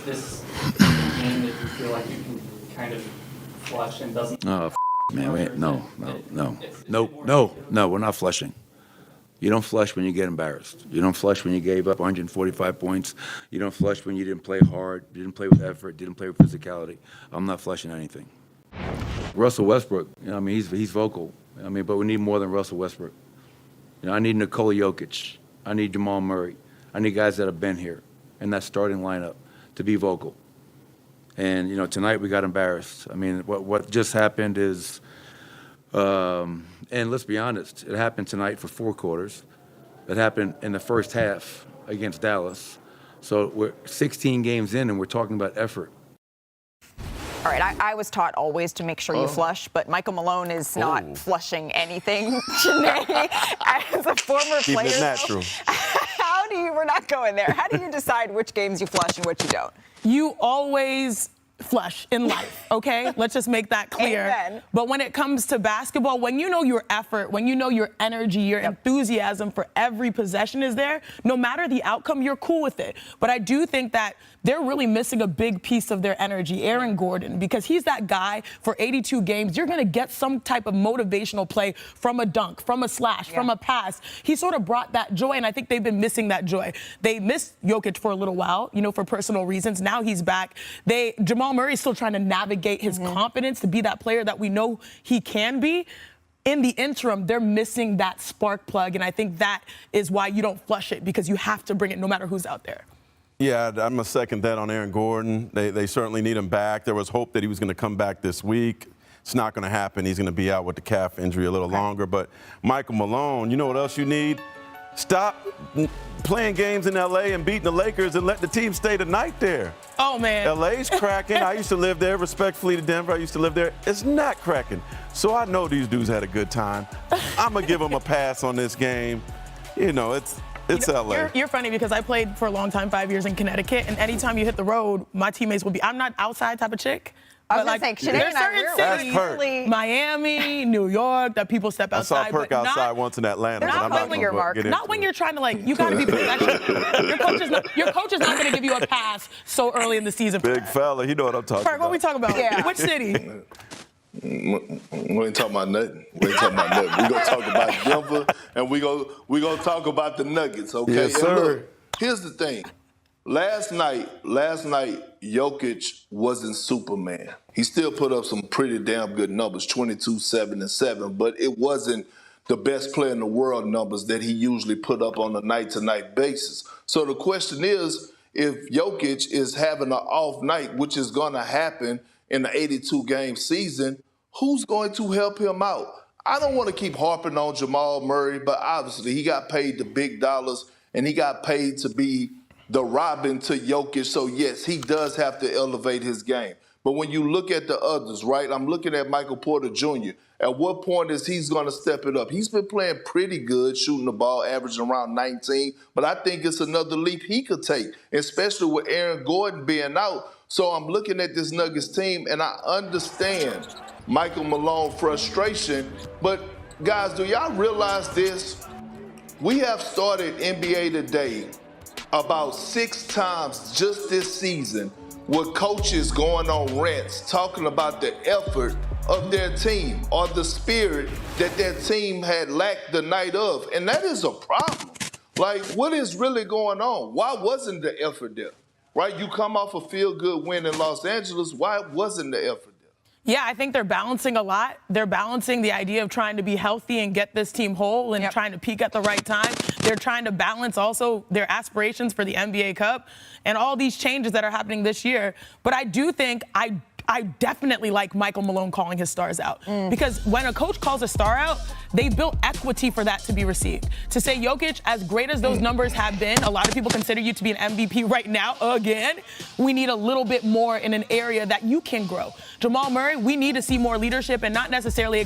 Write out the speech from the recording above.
this game that you feel like you can kind of flush and doesn't? Oh, man, wait, no, we're not flushing. You don't flush when you get embarrassed. You don't flush when you gave up 145 points. You don't flush when you didn't play hard, you didn't play with effort, didn't play with physicality. I'm not flushing anything. Russell Westbrook, I mean, he's vocal. I mean, but we need more than Russell Westbrook. I need Nikola Jokic. I need Jamal Murray. I need guys that have been here in that starting lineup to be vocal. And, tonight we got embarrassed. I mean, what just happened is, and let's be honest, it happened tonight for 4 quarters. It happened in the first half against Dallas. So we're 16 games in and we're talking about effort. All right, I was taught always to make sure you flush, but Michael Malone is not flushing anything. Janae, as a former Keeping player, it natural. we're not going there. How do you decide which games you flush and which you don't? You always flush in life, okay? Let's just make that clear. Amen. But when it comes to basketball, when you know your effort, when you know your energy, your enthusiasm for every possession is there, no matter the outcome, you're cool with it. But I do think that they're really missing a big piece of their energy, Aaron Gordon, because he's that guy for 82 games. You're going to get some type of motivational play from a dunk, from a slash, from a pass. He sort of brought that joy, and I think they've been missing that joy. They missed Jokic for a little while, for personal reasons. Now he's back. Jamal Murray's still trying to navigate his confidence to be that player that we know he can be. In the interim, they're missing that spark plug, and I think that is why you don't flush it, because you have to bring it no matter who's out there. Yeah, I'm going to second that on Aaron Gordon. They certainly need him back. There was hope that he was going to come back this week. It's not going to happen. He's going to be out with the calf injury a little longer. But Michael Malone, you know what else you need? Stop playing games in L.A. and beating the Lakers and let the team stay the night there. Oh, man. L.A.'s cracking. I used to live there, respectfully to Denver. I used to live there. It's not cracking. So I know these dudes had a good time. I'm going to give them a pass on this game. It's LA. You're funny because I played for a long time, 5 years in Connecticut, and anytime you hit the road, my teammates will be. I'm not outside type of chick. I was going to say, Sinead and I cities, Miami, New York, that people step outside. I saw Perk outside once in Atlanta. Not when you're Mark. Not when you're trying to, you got to be professional. Your coach is not going to give you a pass so early in the season. Big fella, you know what I'm talking Perk, about. what we talking about? Yeah. Which city? We ain't talking about nothing. We ain't talking about nothing. We gonna talk about Denver, and we gonna talk about the Nuggets. Okay. Yes, sir. And look, here's the thing. Last night, Jokic wasn't Superman. He still put up some pretty damn good numbers, 22, 7, and 7, but it wasn't the best player in the world numbers that he usually put up on a night-to-night basis. So the question is, if Jokic is having an off night, which is gonna happen in the 82-game season, who's going to help him out? I don't want to keep harping on Jamal Murray, but obviously he got paid the big dollars and he got paid to be the Robin to Jokic. So, yes, he does have to elevate his game. But when you look at the others, right, I'm looking at Michael Porter Jr. At what point is he going to step it up? He's been playing pretty good, shooting the ball, averaging around 19. But I think it's another leap he could take, especially with Aaron Gordon being out. So I'm looking at this Nuggets team, and I understand Michael Malone frustration. But, guys, do y'all realize this? We have started NBA Today about 6 times just this season with coaches going on rants talking about the effort of their team or the spirit that their team had lacked the night of. And that is a problem. Like, what is really going on? Why wasn't the effort there? Right? You come off a feel-good win in Los Angeles. Why wasn't the effort there? Yeah, I think they're balancing a lot. They're balancing the idea of trying to be healthy and get this team whole and trying to peak at the right time. They're trying to balance also their aspirations for the NBA Cup and all these changes that are happening this year. But I do think I definitely like Michael Malone calling his stars out. Because when a coach calls a star out, they built equity for that to be received. To say, Jokic, as great as those numbers have been, a lot of people consider you to be an MVP right now, again. We need a little bit more in an area that you can grow. Jamal Murray, we need to see more leadership and not necessarily